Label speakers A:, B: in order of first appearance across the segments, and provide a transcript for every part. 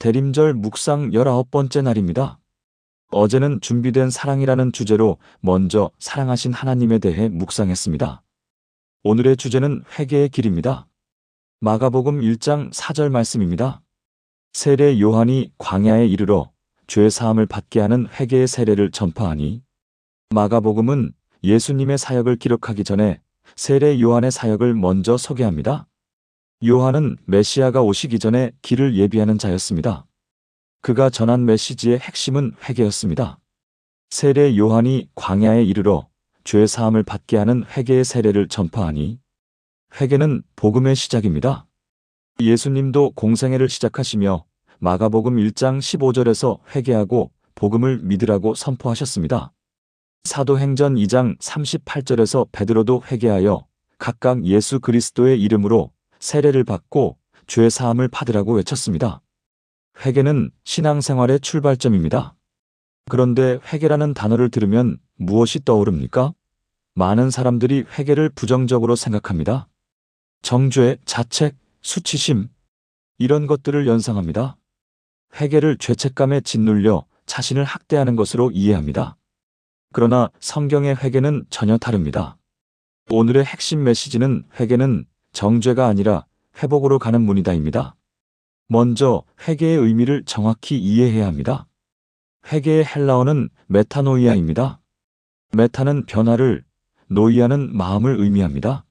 A: 대림절 묵상 19번째 날입니다. 어제는 준비된 사랑이라는 주제로 먼저 사랑하신 하나님에 대해 묵상했습니다. 오늘의 주제는 회개의 길입니다. 마가복음 1장 4절 말씀입니다. 세례 요한이 광야에 이르러 죄 사함을 받게 하는 회개의 세례를 전파하니. 마가복음은 예수님의 사역을 기록하기 전에 세례 요한의 사역을 먼저 소개합니다. 요한은 메시아가 오시기 전에 길을 예비하는 자였습니다. 그가 전한 메시지의 핵심은 회개였습니다. 세례 요한이 광야에 이르러 죄 사함을 받게 하는 회개의 세례를 전파하니. 회개는 복음의 시작입니다. 예수님도 공생애를 시작하시며 마가복음 1장 15절에서 회개하고 복음을 믿으라고 선포하셨습니다. 사도행전 2장 38절에서 베드로도 회개하여 각각 예수 그리스도의 이름으로 세례를 받고 죄 사함을 받으라고 외쳤습니다. 회개는 신앙생활의 출발점입니다. 그런데 회개라는 단어를 들으면 무엇이 떠오릅니까? 많은 사람들이 회개를 부정적으로 생각합니다. 정죄, 자책, 수치심, 이런 것들을 연상합니다. 회개를 죄책감에 짓눌려 자신을 학대하는 것으로 이해합니다. 그러나 성경의 회개는 전혀 다릅니다. 오늘의 핵심 메시지는 회개는 정죄가 아니라 회복으로 가는 문이다입니다. 먼저 회개의 의미를 정확히 이해해야 합니다. 회개의 헬라어는 메타노이아입니다. 메타는 변화를, 노이아는 마음을 의미합니다.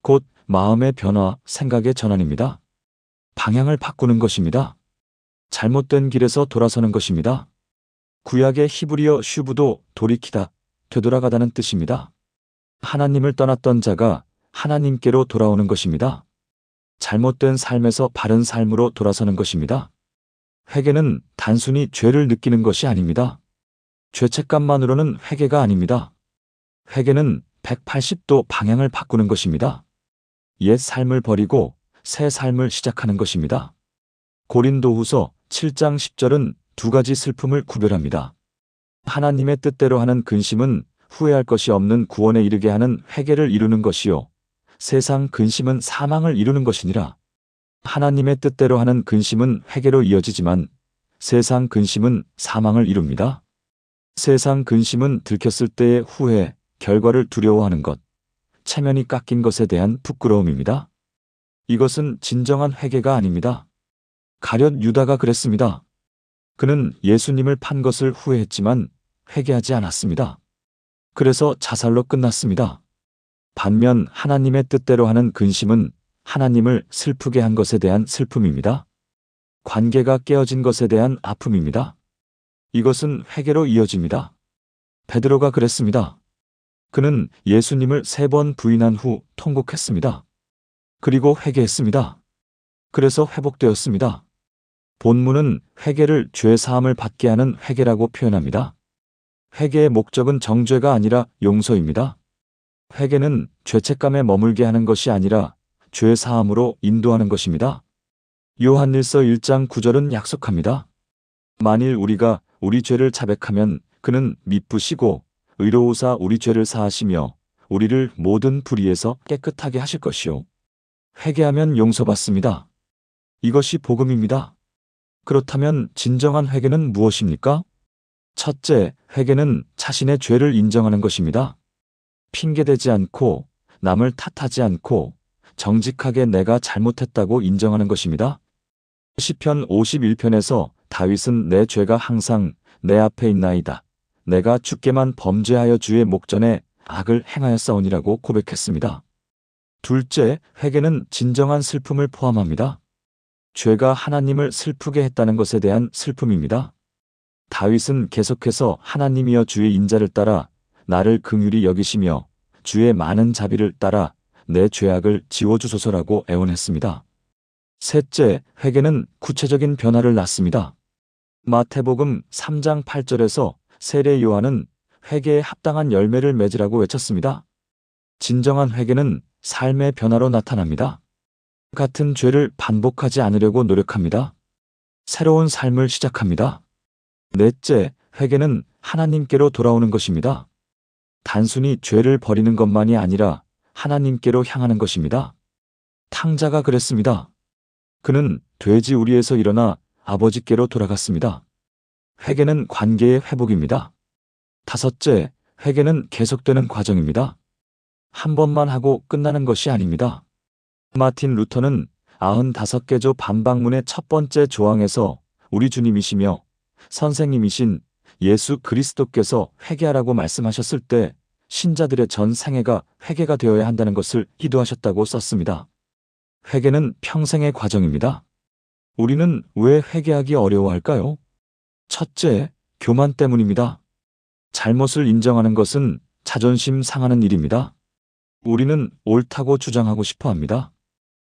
A: 곧 마음의 변화, 생각의 전환입니다. 방향을 바꾸는 것입니다. 잘못된 길에서 돌아서는 것입니다. 구약의 히브리어 슈브도 돌이키다, 되돌아가다는 뜻입니다. 하나님을 떠났던 자가 하나님께로 돌아오는 것입니다. 잘못된 삶에서 바른 삶으로 돌아서는 것입니다. 회개는 단순히 죄를 느끼는 것이 아닙니다. 죄책감만으로는 회개가 아닙니다. 회개는 180도 방향을 바꾸는 것입니다. 옛 삶을 버리고 새 삶을 시작하는 것입니다. 고린도후서 7장 10절은 두 가지 슬픔을 구별합니다. 하나님의 뜻대로 하는 근심은 후회할 것이 없는 구원에 이르게 하는 회개를 이루는 것이요, 세상 근심은 사망을 이루는 것이니라. 하나님의 뜻대로 하는 근심은 회개로 이어지지만 세상 근심은 사망을 이룹니다. 세상 근심은 들켰을 때의 후회, 결과를 두려워하는 것, 체면이 깎인 것에 대한 부끄러움입니다. 이것은 진정한 회개가 아닙니다. 가룟 유다가 그랬습니다. 그는 예수님을 판 것을 후회했지만 회개하지 않았습니다. 그래서 자살로 끝났습니다. 반면 하나님의 뜻대로 하는 근심은 하나님을 슬프게 한 것에 대한 슬픔입니다. 관계가 깨어진 것에 대한 아픔입니다. 이것은 회개로 이어집니다. 베드로가 그랬습니다. 그는 예수님을 3번 부인한 후 통곡했습니다. 그리고 회개했습니다. 그래서 회복되었습니다. 본문은 회개를 죄 사함을 받게 하는 회개라고 표현합니다. 회개의 목적은 정죄가 아니라 용서입니다. 회개는 죄책감에 머물게 하는 것이 아니라 죄 사함으로 인도하는 것입니다. 요한일서 1장 9절은 약속합니다. 만일 우리가 우리 죄를 자백하면 그는 미쁘시고 의로우사 우리 죄를 사하시며 우리를 모든 불의에서 깨끗하게 하실 것이요, 회개하면 용서받습니다. 이것이 복음입니다. 그렇다면 진정한 회개는 무엇입니까? 첫째, 회개는 자신의 죄를 인정하는 것입니다. 핑계대지 않고 남을 탓하지 않고 정직하게 내가 잘못했다고 인정하는 것입니다. 시편 51편에서 다윗은 내 죄가 항상 내 앞에 있나이다, 내가 주께만 범죄하여 주의 목전에 악을 행하였사오니라고 고백했습니다. 둘째, 회개는 진정한 슬픔을 포함합니다. 죄가 하나님을 슬프게 했다는 것에 대한 슬픔입니다. 다윗은 계속해서 하나님이여 주의 인자를 따라 나를 긍휼히 여기시며 주의 많은 자비를 따라 내 죄악을 지워주소서라고 애원했습니다. 셋째, 회개는 구체적인 변화를 낳습니다. 마태복음 3장 8절에서 세례 요한은 회개에 합당한 열매를 맺으라고 외쳤습니다. 진정한 회개는 삶의 변화로 나타납니다. 같은 죄를 반복하지 않으려고 노력합니다. 새로운 삶을 시작합니다. 넷째, 회개는 하나님께로 돌아오는 것입니다. 단순히 죄를 버리는 것만이 아니라 하나님께로 향하는 것입니다. 탕자가 그랬습니다. 그는 돼지 우리에서 일어나 아버지께로 돌아갔습니다. 회개는 관계의 회복입니다. 다섯째, 회개는 계속되는 과정입니다. 한 번만 하고 끝나는 것이 아닙니다. 마틴 루터는 95개조 반박문의 첫 번째 조항에서 우리 주님이시며 선생님이신 예수 그리스도께서 회개하라고 말씀하셨을 때 신자들의 전 생애가 회개가 되어야 한다는 것을 기도하셨다고 썼습니다. 회개는 평생의 과정입니다. 우리는 왜 회개하기 어려워할까요? 첫째, 교만 때문입니다. 잘못을 인정하는 것은 자존심 상하는 일입니다. 우리는 옳다고 주장하고 싶어 합니다.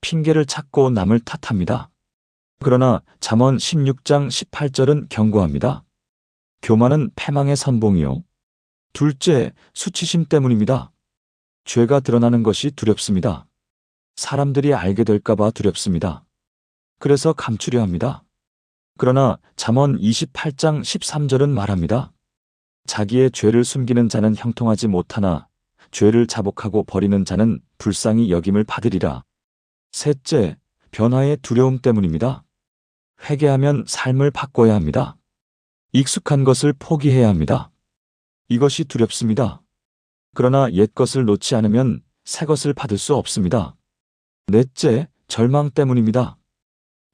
A: 핑계를 찾고 남을 탓합니다. 그러나 잠언 16장 18절은 경고합니다. 교만은 패망의 선봉이요. 둘째, 수치심 때문입니다. 죄가 드러나는 것이 두렵습니다. 사람들이 알게 될까봐 두렵습니다. 그래서 감추려 합니다. 그러나 잠언 28장 13절은 말합니다. 자기의 죄를 숨기는 자는 형통하지 못하나 죄를 자복하고 버리는 자는 불쌍히 여김을 받으리라. 셋째, 변화의 두려움 때문입니다. 회개하면 삶을 바꿔야 합니다. 익숙한 것을 포기해야 합니다. 이것이 두렵습니다. 그러나 옛 것을 놓지 않으면 새 것을 받을 수 없습니다. 넷째, 절망 때문입니다.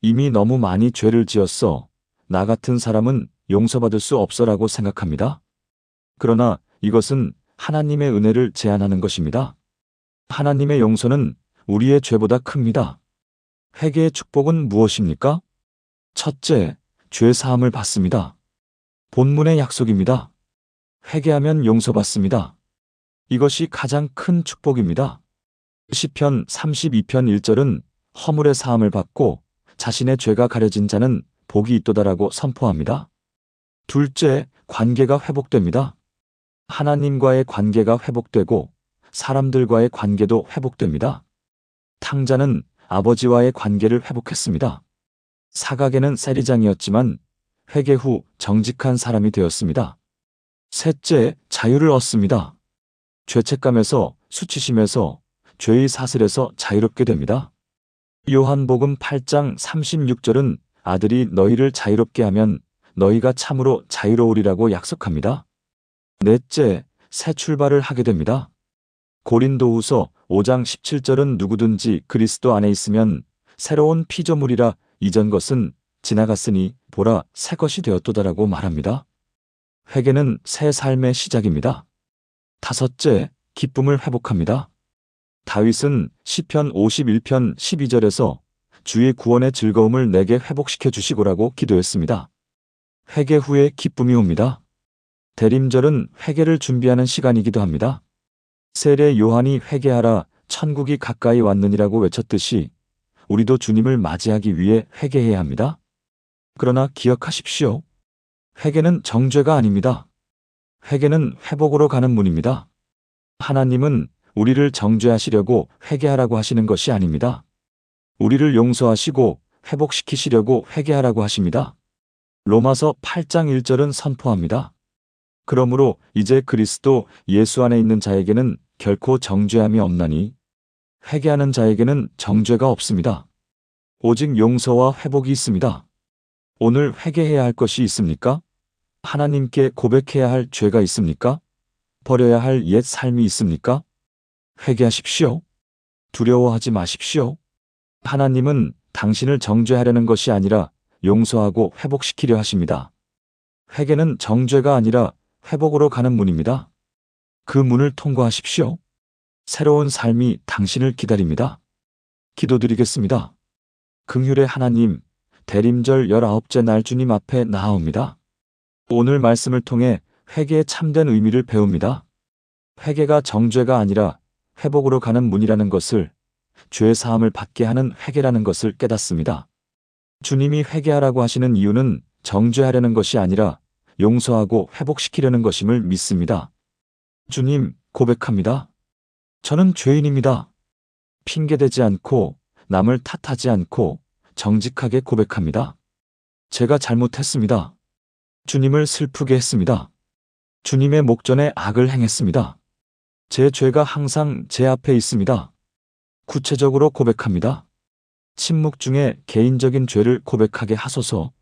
A: 이미 너무 많이 죄를 지었어. 나 같은 사람은 용서받을 수 없어라고 생각합니다. 그러나 이것은 하나님의 은혜를 제한하는 것입니다. 하나님의 용서는 우리의 죄보다 큽니다. 회개의 축복은 무엇입니까? 첫째, 죄 사함을 받습니다. 본문의 약속입니다. 회개하면 용서받습니다. 이것이 가장 큰 축복입니다. 시편 32편 1절은 허물의 사함을 받고 자신의 죄가 가려진 자는 복이 있도다라고 선포합니다. 둘째, 관계가 회복됩니다. 하나님과의 관계가 회복되고 사람들과의 관계도 회복됩니다. 탕자는 아버지와의 관계를 회복했습니다. 사각에는 세리장이었지만 회개 후 정직한 사람이 되었습니다. 셋째, 자유를 얻습니다. 죄책감에서, 수치심에서, 죄의 사슬에서 자유롭게 됩니다. 요한복음 8장 36절은 아들이 너희를 자유롭게 하면 너희가 참으로 자유로우리라고 약속합니다. 넷째, 새 출발을 하게 됩니다. 고린도후서 5장 17절은 누구든지 그리스도 안에 있으면 새로운 피조물이라 이전 것은 지나갔으니 보라 새 것이 되었도다라고 말합니다. 회개는 새 삶의 시작입니다. 다섯째, 기쁨을 회복합니다. 다윗은 시편 51편 12절에서 주의 구원의 즐거움을 내게 회복시켜 주시고라고 기도했습니다. 회개 후에 기쁨이 옵니다. 대림절은 회개를 준비하는 시간이기도 합니다. 세례 요한이 회개하라 천국이 가까이 왔느니라고 외쳤듯이 우리도 주님을 맞이하기 위해 회개해야 합니다. 그러나 기억하십시오. 회개는 정죄가 아닙니다. 회개는 회복으로 가는 문입니다. 하나님은 우리를 정죄하시려고 회개하라고 하시는 것이 아닙니다. 우리를 용서하시고 회복시키시려고 회개하라고 하십니다. 로마서 8장 1절은 선포합니다. 그러므로 이제 그리스도 예수 안에 있는 자에게는 결코 정죄함이 없나니 회개하는 자에게는 정죄가 없습니다. 오직 용서와 회복이 있습니다. 오늘 회개해야 할 것이 있습니까? 하나님께 고백해야 할 죄가 있습니까? 버려야 할 옛 삶이 있습니까? 회개하십시오. 두려워하지 마십시오. 하나님은 당신을 정죄하려는 것이 아니라 용서하고 회복시키려 하십니다. 회개는 정죄가 아니라 회복으로 가는 문입니다. 그 문을 통과하십시오. 새로운 삶이 당신을 기다립니다. 기도드리겠습니다. 긍휼의 하나님, 대림절 19째 날 주님 앞에 나아옵니다. 오늘 말씀을 통해 회개의 참된 의미를 배웁니다. 회개가 정죄가 아니라 회복으로 가는 문이라는 것을, 죄 사함을 받게 하는 회개라는 것을 깨닫습니다. 주님이 회개하라고 하시는 이유는 정죄하려는 것이 아니라 용서하고 회복시키려는 것임을 믿습니다. 주님, 고백합니다. 저는 죄인입니다. 핑계대지 않고 남을 탓하지 않고 정직하게 고백합니다. 제가 잘못했습니다. 주님을 슬프게 했습니다. 주님의 목전에 악을 행했습니다. 제 죄가 항상 제 앞에 있습니다. 구체적으로 고백합니다. 침묵 중에 개인적인 죄를 고백하게 하소서.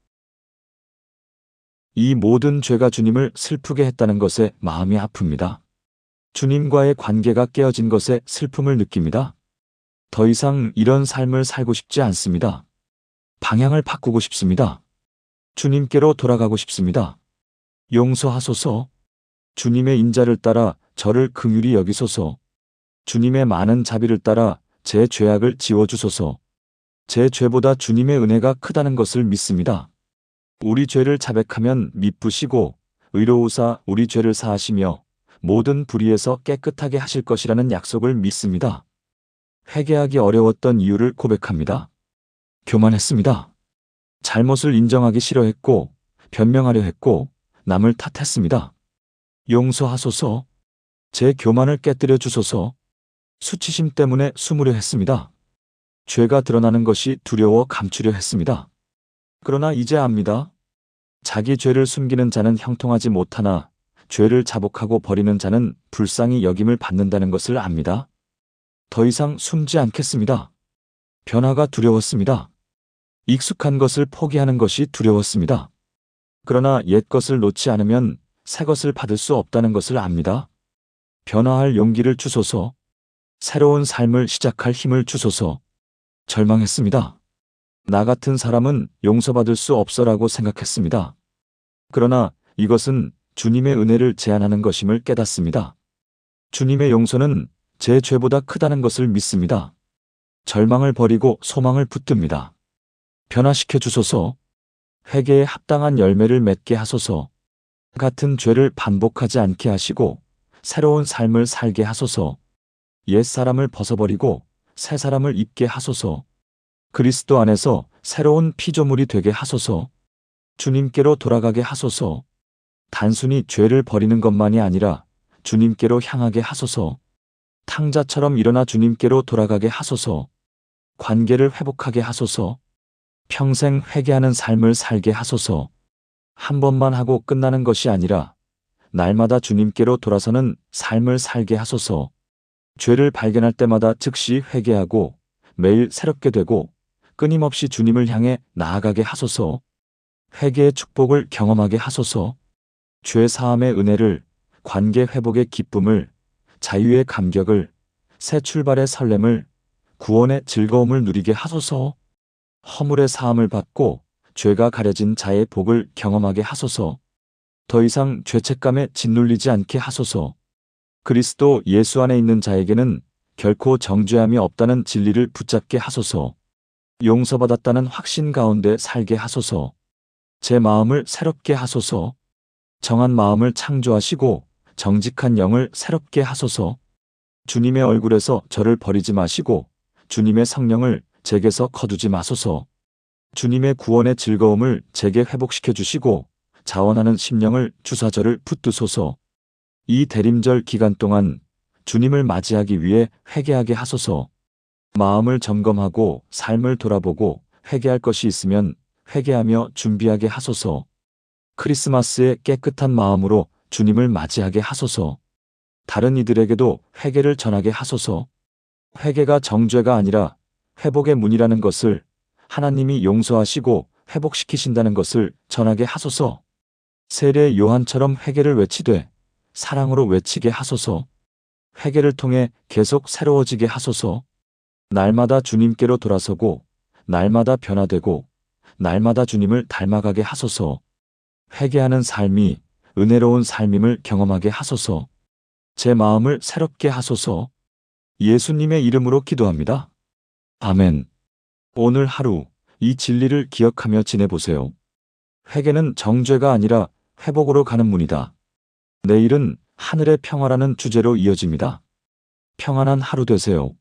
A: 이 모든 죄가 주님을 슬프게 했다는 것에 마음이 아픕니다. 주님과의 관계가 깨어진 것에 슬픔을 느낍니다. 더 이상 이런 삶을 살고 싶지 않습니다. 방향을 바꾸고 싶습니다. 주님께로 돌아가고 싶습니다. 용서하소서. 주님의 인자를 따라 저를 긍휼히 여기소서. 주님의 많은 자비를 따라 제 죄악을 지워주소서. 제 죄보다 주님의 은혜가 크다는 것을 믿습니다. 우리 죄를 자백하면 미쁘시고 의로우사 우리 죄를 사하시며 모든 불의에서 깨끗하게 하실 것이라는 약속을 믿습니다. 회개하기 어려웠던 이유를 고백합니다. 교만했습니다. 잘못을 인정하기 싫어했고 변명하려 했고 남을 탓했습니다. 용서하소서. 제 교만을 깨뜨려 주소서. 수치심 때문에 숨으려 했습니다. 죄가 드러나는 것이 두려워 감추려 했습니다. 그러나 이제 압니다. 자기 죄를 숨기는 자는 형통하지 못하나 죄를 자복하고 버리는 자는 불쌍히 여김을 받는다는 것을 압니다. 더 이상 숨지 않겠습니다. 변화가 두려웠습니다. 익숙한 것을 포기하는 것이 두려웠습니다. 그러나 옛 것을 놓지 않으면 새 것을 받을 수 없다는 것을 압니다. 변화할 용기를 주소서. 새로운 삶을 시작할 힘을 주소서. 절망했습니다. 나 같은 사람은 용서받을 수 없어라고 생각했습니다. 그러나 이것은 주님의 은혜를 제한하는 것임을 깨닫습니다. 주님의 용서는 제 죄보다 크다는 것을 믿습니다. 절망을 버리고 소망을 붙듭니다. 변화시켜 주소서. 회개에 합당한 열매를 맺게 하소서. 같은 죄를 반복하지 않게 하시고 새로운 삶을 살게 하소서. 옛 사람을 벗어버리고 새 사람을 입게 하소서. 그리스도 안에서 새로운 피조물이 되게 하소서. 주님께로 돌아가게 하소서. 단순히 죄를 버리는 것만이 아니라 주님께로 향하게 하소서. 탕자처럼 일어나 주님께로 돌아가게 하소서. 관계를 회복하게 하소서. 평생 회개하는 삶을 살게 하소서. 한 번만 하고 끝나는 것이 아니라 날마다 주님께로 돌아서는 삶을 살게 하소서. 죄를 발견할 때마다 즉시 회개하고 매일 새롭게 되고 끊임없이 주님을 향해 나아가게 하소서. 회개의 축복을 경험하게 하소서. 죄 사함의 은혜를, 관계 회복의 기쁨을, 자유의 감격을, 새 출발의 설렘을, 구원의 즐거움을 누리게 하소서. 허물의 사함을 받고 죄가 가려진 자의 복을 경험하게 하소서. 더 이상 죄책감에 짓눌리지 않게 하소서. 그리스도 예수 안에 있는 자에게는 결코 정죄함이 없다는 진리를 붙잡게 하소서. 용서받았다는 확신 가운데 살게 하소서. 제 마음을 새롭게 하소서. 정한 마음을 창조하시고 정직한 영을 새롭게 하소서. 주님의 얼굴에서 저를 버리지 마시고 주님의 성령을 제게서 거두지 마소서. 주님의 구원의 즐거움을 제게 회복시켜 주시고 자원하는 심령을 주사 저를 붙드소서. 이 대림절 기간 동안 주님을 맞이하기 위해 회개하게 하소서. 마음을 점검하고 삶을 돌아보고 회개할 것이 있으면 회개하며 준비하게 하소서. 크리스마스에 깨끗한 마음으로 주님을 맞이하게 하소서. 다른 이들에게도 회개를 전하게 하소서. 회개가 정죄가 아니라 회복의 문이라는 것을, 하나님이 용서하시고 회복시키신다는 것을 전하게 하소서. 세례 요한처럼 회개를 외치되 사랑으로 외치게 하소서. 회개를 통해 계속 새로워지게 하소서. 날마다 주님께로 돌아서고 날마다 변화되고 날마다 주님을 닮아가게 하소서. 회개하는 삶이 은혜로운 삶임을 경험하게 하소서. 제 마음을 새롭게 하소서. 예수님의 이름으로 기도합니다. 아멘. 오늘 하루 이 진리를 기억하며 지내보세요. 회개는 정죄가 아니라 회복으로 가는 문이다. 내일은 하늘의 평화라는 주제로 이어집니다. 평안한 하루 되세요.